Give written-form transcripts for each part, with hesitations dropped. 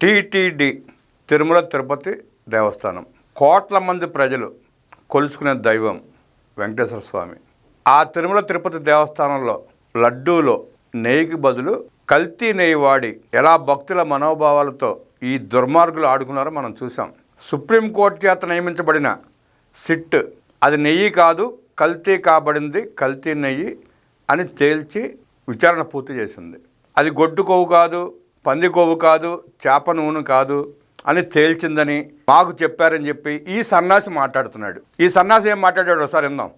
TTD Tirumala Tirupati దేవస్థానం కోట్ల మంది ప్రజలు కొలుసుకునే దైవం వెంకటేశ్వర స్వామి. ఆ తిరుమల తిరుపతి దేవస్థానంలో లడ్డూలో నెయ్యికి బదులు కల్తీ నెయ్యి వాడి ఎలా భక్తుల మనోభావాలతో ఈ దుర్మార్గులు ఆడుకున్నారో మనం చూసాం. సుప్రీంకోర్టు చేత నియమించబడిన సిట్ అది నెయ్యి కాదు, కల్తీ కాబడింది, కల్తీ నెయ్యి అని తేల్చి విచారణ పూర్తి చేసింది. అది గొడ్డు కొవ్వు కాదు, పంది కొవ్వు కాదు, చేప నూనె కాదు అని తేల్చిందని మాకు చెప్పారని చెప్పి ఈ సన్నాసి మాట్లాడుతున్నాడు. ఈ సన్నాసి ఏం మాట్లాడాడు ఒకసారి విందాం.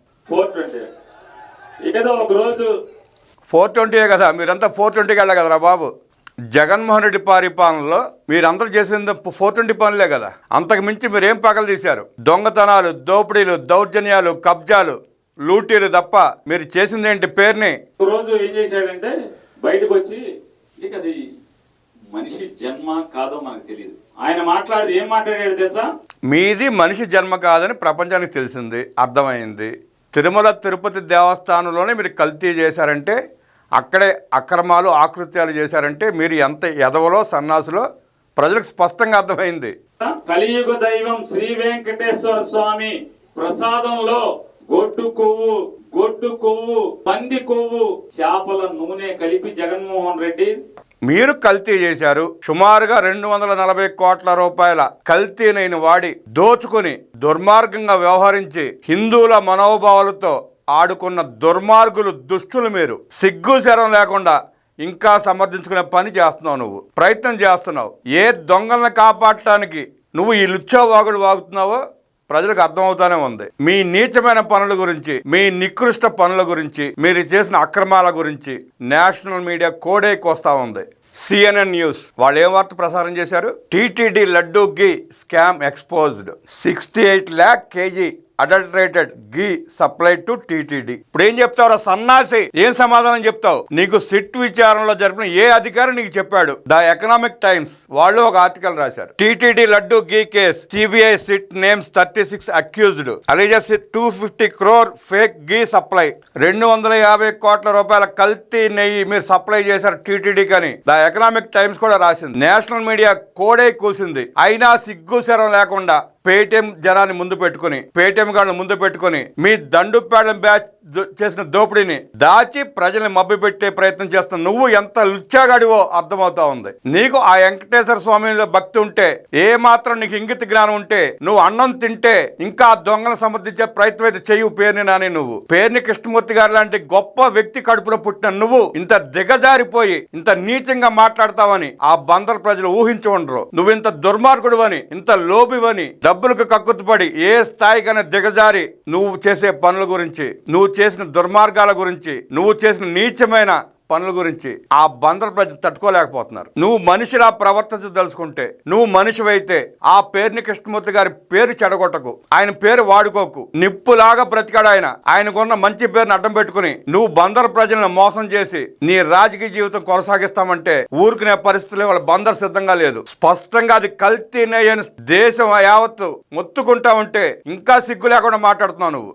420 కదా, మీరంతా 420కి వెళ్ళా కదరా బాబు. జగన్మోహన్ రెడ్డి పరిపాలనలో మీరందరూ చేసింది 420 పనులే కదా. అంతకు మించి మీరేం పగలు తీశారు? దొంగతనాలు, దోపిడీలు, దౌర్జన్యాలు, కబ్జాలు, లూటీలు తప్ప మీరు చేసింది ఏంటి? పేరుని రోజు ఏం చేశాడంటే బయటకు వచ్చి ఇక అది మనిషి జన్మ కాదో మనకు తెలియదు. ఆయన ఏం మాట్లాడాడు తెలుసా? మీది మనిషి జన్మ కాదని ప్రపంచానికి తెలిసింది, అర్థమైంది. తిరుమల తిరుపతి దేవస్థానంలోనే మీరు కల్తీ చేశారంటే, అక్కడే అక్రమాలు ఆకృత్యాలు చేశారంటే మీరు ఎంత ఎదవలో సన్నాసులో ప్రజలకు స్పష్టంగా అర్థమైంది. కలియుగ దైవం శ్రీ వెంకటేశ్వర స్వామి ప్రసాదంలో గొడ్డు కొవ్వు, పంది కొవ్వు, చేపల నూనె కలిపి జగన్మోహన్ రెడ్డి మీరు కల్తీ చేశారు. సుమారుగా 240 కోట్ల రూపాయల కల్తీనైన వాడి దోచుకుని దుర్మార్గంగా వ్యవహరించి హిందువుల మనోభావాలతో ఆడుకున్న దుర్మార్గులు, దుష్టులు మీరు. సిగ్గు శరం లేకుండా ఇంకా సమర్థించుకునే పని చేస్తున్నావు, నువ్వు ప్రయత్నం చేస్తున్నావు. ఏ దొంగలను కాపాడటానికి నువ్వు ఈ లుచ్చా వాగుడు వాగుతున్నావో ప్రజలకు అర్థమవుతానే ఉంది. మీ నీచమైన పనుల గురించి, మీ నికృష్ట పనుల గురించి, మీరు చేసిన అక్రమాల గురించి నేషనల్ మీడియా కోడేకొస్తా ఉంది. CNN న్యూస్ వాళ్ళు ఏం వార్త ప్రసారం చేశారు? TTD laddu ghee scam exposed, 68 lakh kg adulterated ghee supply to TTD. ఇప్పుడు ఏం చెప్తావు సన్నాసి? ఏం సమాధానం చెప్తావు? నీకు సిట్ విచారణలో జరిపిన ఏ అధికారి నీకు చెప్పాడు? ద ఎకనామిక్ టైమ్స్ వాళ్ళు ఒక ఆర్టికల్ రాశారు. TTD laddu ghee case, CBI SIT names 36 accused, alleges 250 crore fake ghee supply. 250 కోట్ల రూపాయల కల్తీ నెయ్యి మీరు సప్లై చేశారు టీటీడీకి అని ద ఎకనామిక్ టైమ్స్ కూడా రాసింది. నేషనల్ మీడియా కోడే కూసింది. అయినా సిగ్గు శరం లేకుండా పేటీఎం జనాన్ని ముందు పెట్టుకుని, పేటీఎం గారిని ముందు పెట్టుకుని మీ దండుపేడం బ్యాచ్ చేసిన దోపిడీని దాచి ప్రజల్ని మభ్యపెట్టే ప్రయత్నం చేస్తున్న నువ్వు ఎంత లుచ్చాగాడివో అర్థమవుతా ఉంది. నీకు ఆ వెంకటేశ్వర స్వామి మీద భక్తి ఉంటే, ఏ మాత్రం నీకు ఇంగిత జ్ఞానం ఉంటే, నువ్వు అన్నం తింటే ఇంకా దొంగను సమర్థించే ప్రయత్నం అయితే చెయ్యి. పేరుని నాని నువ్వు, పేరుని కృష్ణమూర్తి గారు లాంటి గొప్ప వ్యక్తి కడుపులో పుట్టిన నువ్వు ఇంత దిగజారిపోయి ఇంత నీచంగా మాట్లాడతావని ఆ బందర్ ప్రజలు ఊహించి ఉండరు. నువ్వు ఇంత దుర్మార్గుడు అని, ఇంత లోబివని, డబ్బులకు కక్కుతుపడి ఏ స్థాయికైనా దిగజారి నువ్వు చేసే పనుల గురించి, నువ్వు చేసిన దుర్మార్గాల గురించి, నువ్వు చేసిన నీచమైన పనుల గురించి ఆ బందర్ ప్రజలు తట్టుకోలేకపోతున్నారు. నువ్వు మనిషిలా ప్రవర్తించదలుచుకుంటే, నువ్వు మనిషివైతే ఆ పేరుని కృష్ణమూర్తి గారి పేరు చెడగొట్టకు, ఆయన పేరు వాడుకోకు. నిప్పులాగా బ్రతికాడు ఆయన. ఆయనకున్న మంచి పేరుని అడ్డం పెట్టుకుని నువ్వు బందర్ ప్రజలను మోసం చేసి నీ రాజకీయ జీవితం కొనసాగిస్తామంటే ఊరుకునే పరిస్థితులు వాళ్ళ బందర్ సిద్ధంగా లేదు. స్పష్టంగా అది కల్తీ నెయ్యి దేశం యావత్తు మొత్తుకుంటా ఉంటే ఇంకా సిగ్గు లేకుండా మాట్లాడుతున్నావు నువ్వు.